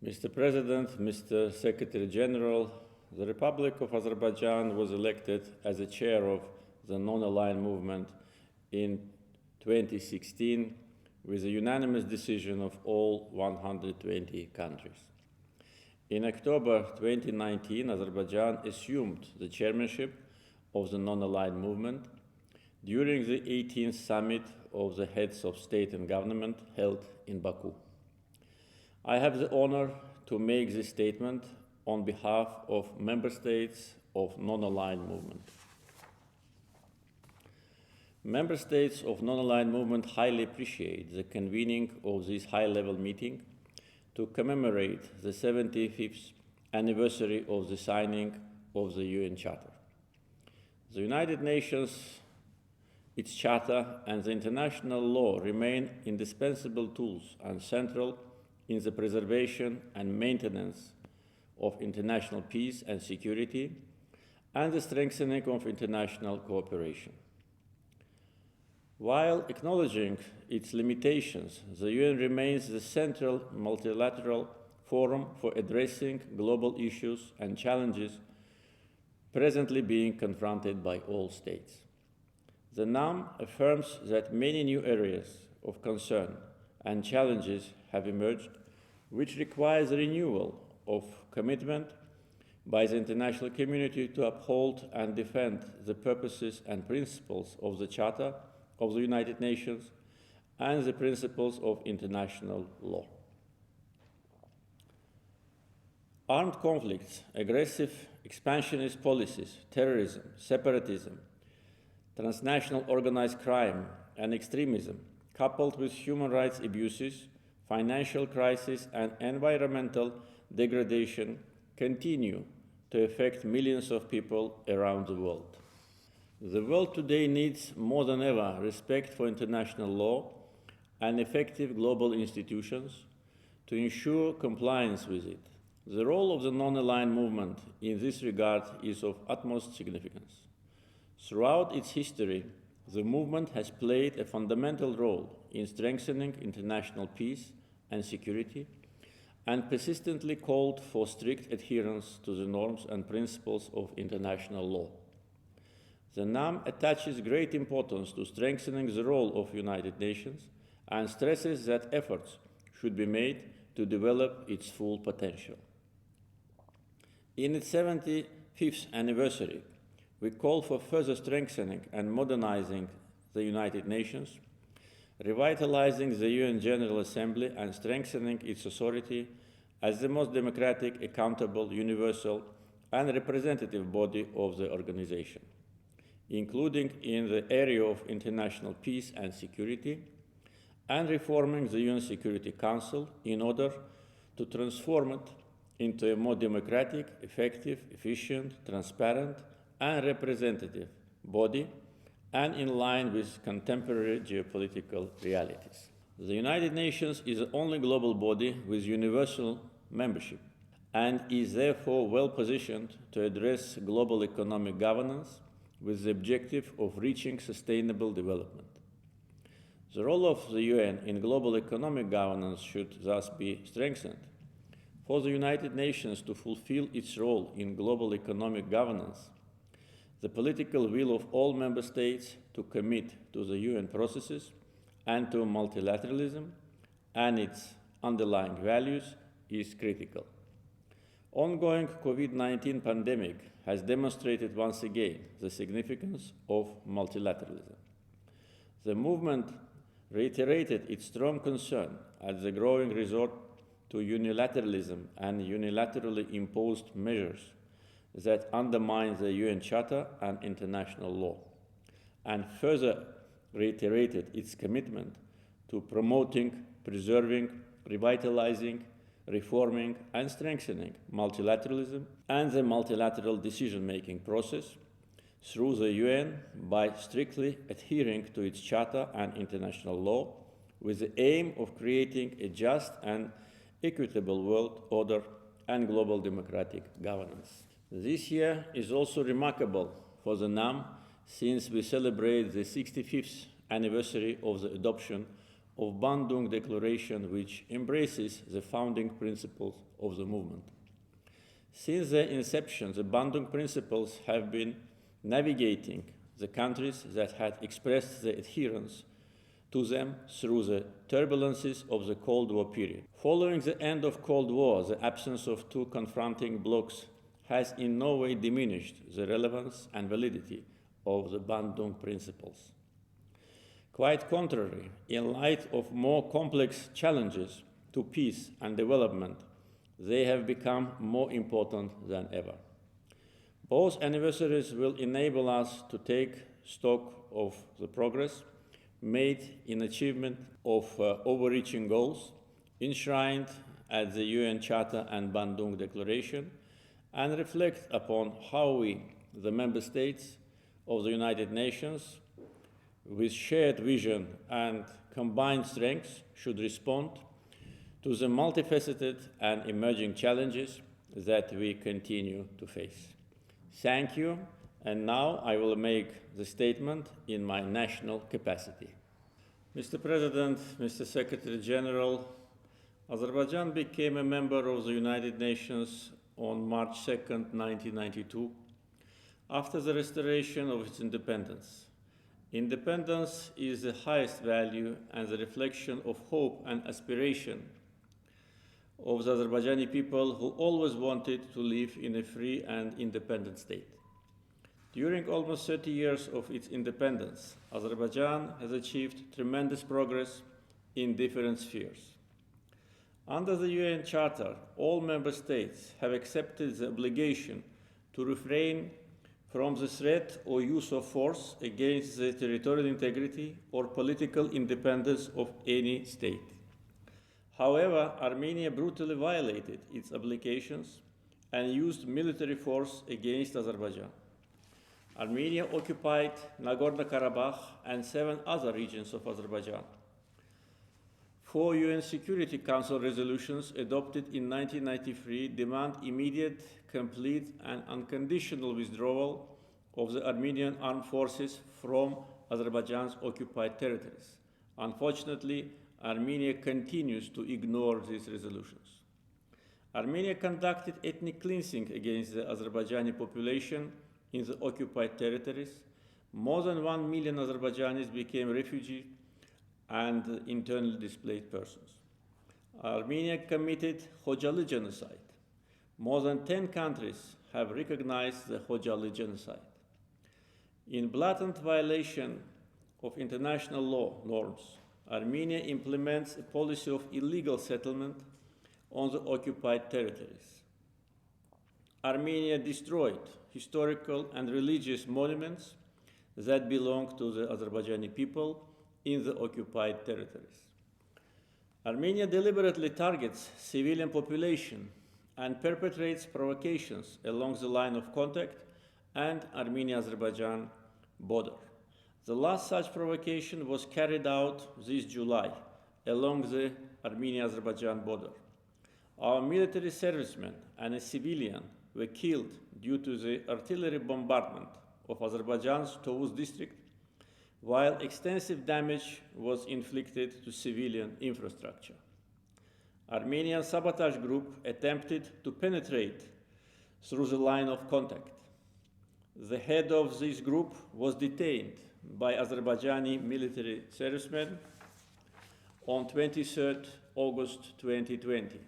Mr. President, Mr. Secretary General, the Republic of Azerbaijan was elected as the chair of the non-aligned movement in 2016 with a unanimous decision of all 120 countries. In October 2019, Azerbaijan assumed the chairmanship of the non-aligned movement during the 18th summit of the heads of state and government held in Baku. I have the honor to make this statement on behalf of member states of non-aligned movement. Member states of non-aligned movement highly appreciate the convening of this high-level meeting to commemorate the 75th anniversary of the signing of the UN Charter. The United Nations, its Charter, and the international law remain indispensable tools and central in the preservation and maintenance of international peace and security and the strengthening of international cooperation. While acknowledging its limitations, the UN remains the central multilateral forum for addressing global issues and challenges presently being confronted by all states. The NAM affirms that many new areas of concern and challenges have emerged, which requires a renewal of commitment by the international community to uphold and defend the purposes and principles of the Charter of the United Nations and the principles of international law. Armed conflicts, aggressive expansionist policies, terrorism, separatism, transnational organized crime and extremism, coupled with human rights abuses, financial crisis, and environmental degradation, continue to affect millions of people around the world. The world today needs more than ever respect for international law and effective global institutions to ensure compliance with it. The role of the non-aligned movement in this regard is of utmost significance. Throughout its history, the movement has played a fundamental role in strengthening international peace and security and persistently called for strict adherence to the norms and principles of international law. The NAM attaches great importance to strengthening the role of the United Nations and stresses that efforts should be made to develop its full potential. In its 75th anniversary, we call for further strengthening and modernizing the United Nations, revitalizing the UN General Assembly and strengthening its authority as the most democratic, accountable, universal, and representative body of the organization, including in the area of international peace and security, and reforming the UN Security Council in order to transform it into a more democratic, effective, efficient, transparent, and representative body, and in line with contemporary geopolitical realities. The United Nations is the only global body with universal membership and is therefore well positioned to address global economic governance with the objective of reaching sustainable development. The role of the UN in global economic governance should thus be strengthened. For the United Nations to fulfill its role in global economic governance, the political will of all member states to commit to the UN processes and to multilateralism and its underlying values is critical. Ongoing COVID-19 pandemic has demonstrated once again the significance of multilateralism. The movement reiterated its strong concern at the growing resort to unilateralism and unilaterally imposed measures that undermine the UN Charter and international law, and further reiterated its commitment to promoting, preserving, revitalizing, reforming, and strengthening multilateralism and the multilateral decision-making process through the UN by strictly adhering to its Charter and international law with the aim of creating a just and equitable world order and global democratic governance. This year is also remarkable for the NAM since we celebrate the 65th anniversary of the adoption of Bandung Declaration, which embraces the founding principles of the movement. Since their inception, the Bandung Principles have been navigating the countries that had expressed their adherence to them through the turbulences of the Cold War period. Following the end of Cold War, the absence of two confronting blocs has in no way diminished the relevance and validity of the Bandung Principles. Quite contrary, in light of more complex challenges to peace and development, they have become more important than ever. Both anniversaries will enable us to take stock of the progress made in achievement of overreaching goals enshrined at the UN Charter and Bandung Declaration, and reflect upon how we, the member states of the United Nations, with shared vision and combined strengths, should respond to the multifaceted and emerging challenges that we continue to face. Thank you, and now I will make the statement in my national capacity. Mr. President, Mr. Secretary General, Azerbaijan became a member of the United Nations on March 2, 1992, after the restoration of its independence. Independence is the highest value and the reflection of hope and aspiration of the Azerbaijani people, who always wanted to live in a free and independent state. During almost 30 years of its independence, Azerbaijan has achieved tremendous progress in different spheres. Under the UN Charter, all member states have accepted the obligation to refrain from the threat or use of force against the territorial integrity or political independence of any state. However, Armenia brutally violated its obligations and used military force against Azerbaijan. Armenia occupied Nagorno-Karabakh and 7 other regions of Azerbaijan. 4 UN Security Council resolutions adopted in 1993 demand immediate, complete, and unconditional withdrawal of the Armenian armed forces from Azerbaijan's occupied territories. Unfortunately, Armenia continues to ignore these resolutions. Armenia conducted ethnic cleansing against the Azerbaijani population in the occupied territories. More than 1 million Azerbaijanis became refugees and internally displaced persons. Armenia committed Khojaly genocide. More than 10 countries have recognized the Khojaly genocide. In blatant violation of international law norms, Armenia implements a policy of illegal settlement on the occupied territories. Armenia destroyed historical and religious monuments that belong to the Azerbaijani people in the occupied territories. Armenia deliberately targets civilian population and perpetrates provocations along the line of contact and Armenia-Azerbaijan border. The last such provocation was carried out this July along the Armenia-Azerbaijan border. Our military servicemen and a civilian were killed due to the artillery bombardment of Azerbaijan's Tovuz district, while extensive damage was inflicted to civilian infrastructure. Armenian sabotage group attempted to penetrate through the line of contact. The head of this group was detained by Azerbaijani military servicemen on 23 August 2020.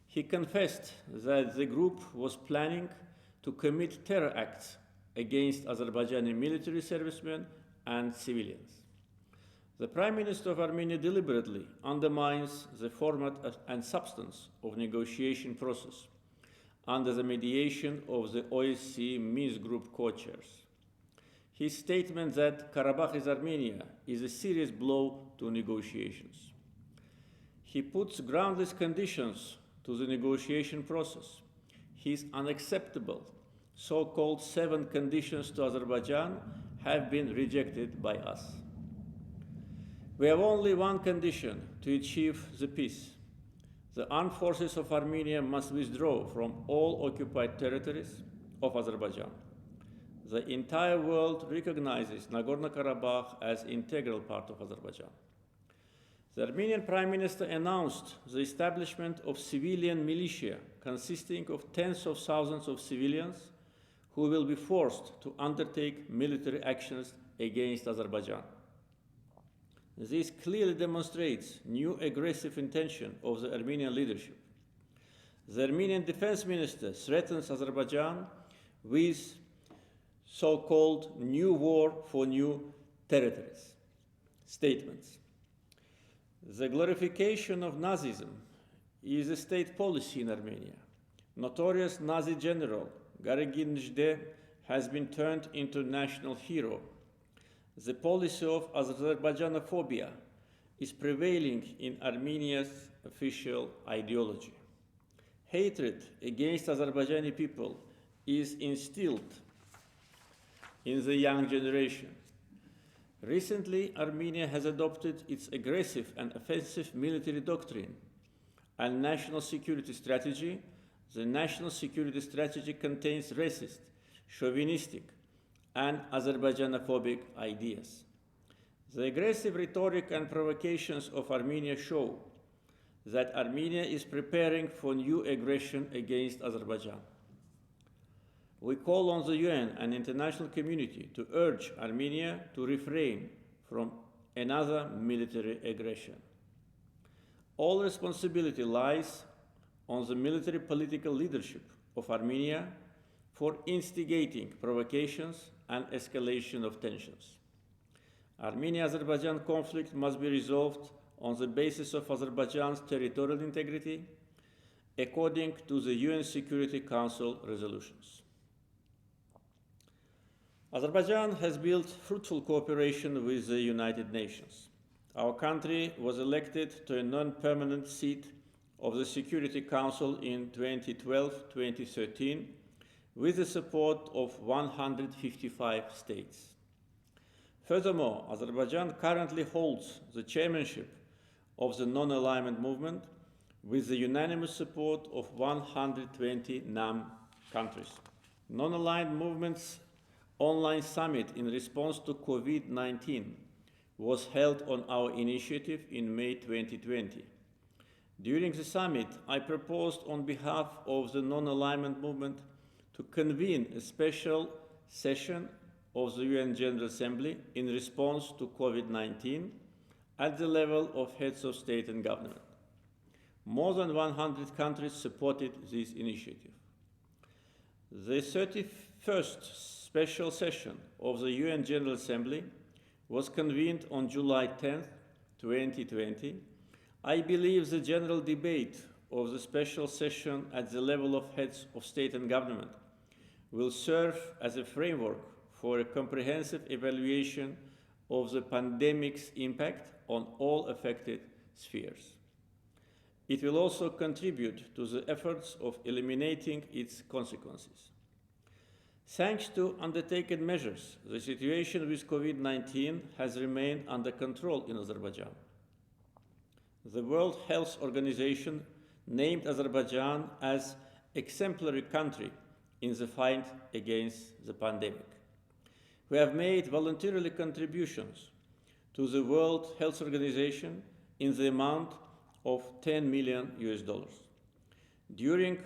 He confessed that the group was planning to commit terror acts against Azerbaijani military servicemen and civilians. The Prime Minister of Armenia deliberately undermines the format and substance of negotiation process under the mediation of the OSCE Minsk Group co-chairs. His statement that Karabakh is Armenia is a serious blow to negotiations. He puts groundless conditions to the negotiation process. His unacceptable so-called 7 conditions to Azerbaijan have been rejected by us. We have only one condition to achieve the peace. The armed forces of Armenia must withdraw from all occupied territories of Azerbaijan. The entire world recognizes Nagorno-Karabakh as an integral part of Azerbaijan. The Armenian Prime Minister announced the establishment of civilian militia consisting of tens of thousands of civilians who will be forced to undertake military actions against Azerbaijan. This clearly demonstrates new aggressive intention of the Armenian leadership. The Armenian defense minister threatens Azerbaijan with so-called new war for new territories statements. The glorification of Nazism is a state policy in Armenia. Notorious Nazi general Garagin Njde has been turned into national hero. The policy of Azerbaijanophobia is prevailing in Armenia's official ideology. Hatred against Azerbaijani people is instilled in the young generation. Recently, Armenia has adopted its aggressive and offensive military doctrine and national security strategy. The national security strategy contains racist, chauvinistic, and Azerbaijanophobic ideas. The aggressive rhetoric and provocations of Armenia show that Armenia is preparing for new aggression against Azerbaijan. We call on the UN and international community to urge Armenia to refrain from another military aggression. All responsibility lies on the military political leadership of Armenia for instigating provocations and escalation of tensions. Armenia-Azerbaijan conflict must be resolved on the basis of Azerbaijan's territorial integrity, according to the UN Security Council resolutions. Azerbaijan has built fruitful cooperation with the United Nations. Our country was elected to a non-permanent seat of the Security Council in 2012-2013 with the support of 155 states. Furthermore, Azerbaijan currently holds the chairmanship of the non-alignment movement with the unanimous support of 120 NAM countries. Non-aligned movement's online summit in response to COVID-19 was held on our initiative in May 2020. During the summit, I proposed on behalf of the non-alignment movement to convene a special session of the UN General Assembly in response to COVID-19 at the level of heads of state and government. More than 100 countries supported this initiative. The 31st special session of the UN General Assembly was convened on July 10, 2020. I believe the general debate of the special session at the level of heads of state and government will serve as a framework for a comprehensive evaluation of the pandemic's impact on all affected spheres. It will also contribute to the efforts of eliminating its consequences. Thanks to undertaken measures, the situation with COVID-19 has remained under control in Azerbaijan. The World Health Organization named Azerbaijan as exemplary country in the fight against the pandemic. We have made voluntarily contributions to the World Health Organization in the amount of $10 million. During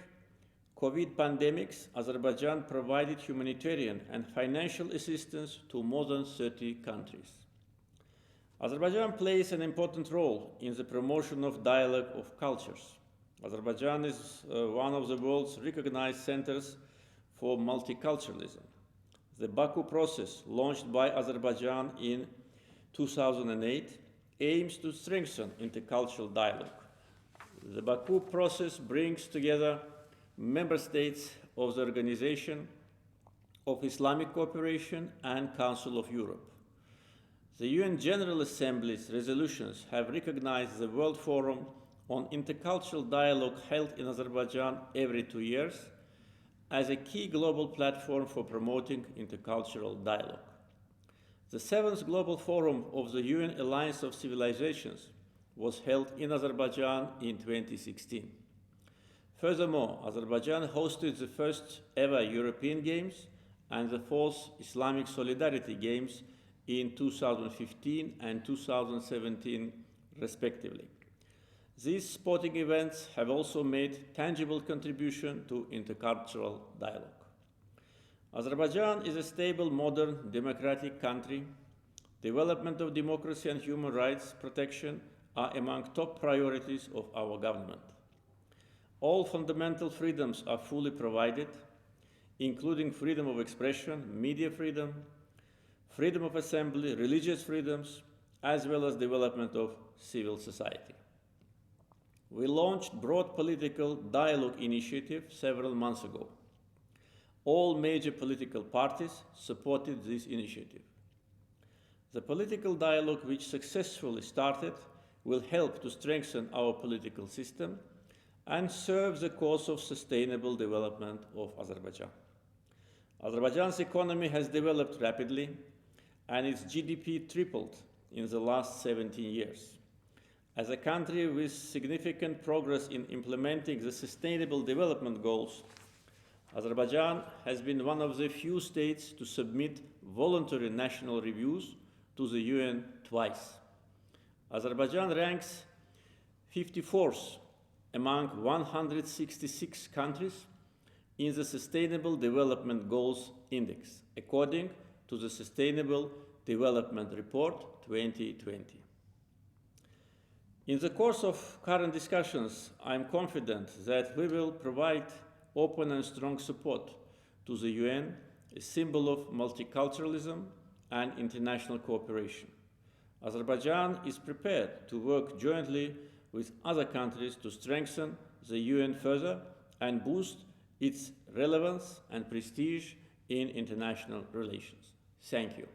COVID pandemics, Azerbaijan provided humanitarian and financial assistance to more than 30 countries. Azerbaijan plays an important role in the promotion of dialogue of cultures. Azerbaijan is one of the world's recognized centers for multiculturalism. The Baku process, launched by Azerbaijan in 2008, aims to strengthen intercultural dialogue. The Baku process brings together member states of the Organization of Islamic Cooperation and Council of Europe. The UN General Assembly's resolutions have recognized the World Forum on Intercultural Dialogue held in Azerbaijan every 2 years as a key global platform for promoting intercultural dialogue. The 7th Global Forum of the UN Alliance of Civilizations was held in Azerbaijan in 2016. Furthermore, Azerbaijan hosted the first ever European Games and the 4th Islamic Solidarity Games in 2015 and 2017 respectively. These sporting events have also made tangible contribution to intercultural dialogue. Azerbaijan is a stable, modern, democratic country. Development of democracy and human rights protection are among top priorities of our government. All fundamental freedoms are fully provided, including freedom of expression, media freedom, freedom of assembly, religious freedoms, as well as development of civil society. We launched broad political dialogue initiative several months ago. All major political parties supported this initiative. The political dialogue which successfully started will help to strengthen our political system and serve the cause of sustainable development of Azerbaijan. Azerbaijan's economy has developed rapidly, and its GDP tripled in the last 17 years. As a country with significant progress in implementing the Sustainable Development Goals, Azerbaijan has been one of the few states to submit voluntary national reviews to the UN twice. Azerbaijan ranks 54th among 166 countries in the Sustainable Development Goals Index, according to the Sustainable Development Report 2020. In the course of current discussions, I am confident that we will provide open and strong support to the UN, a symbol of multiculturalism and international cooperation. Azerbaijan is prepared to work jointly with other countries to strengthen the UN further and boost its relevance and prestige in international relations. Thank you.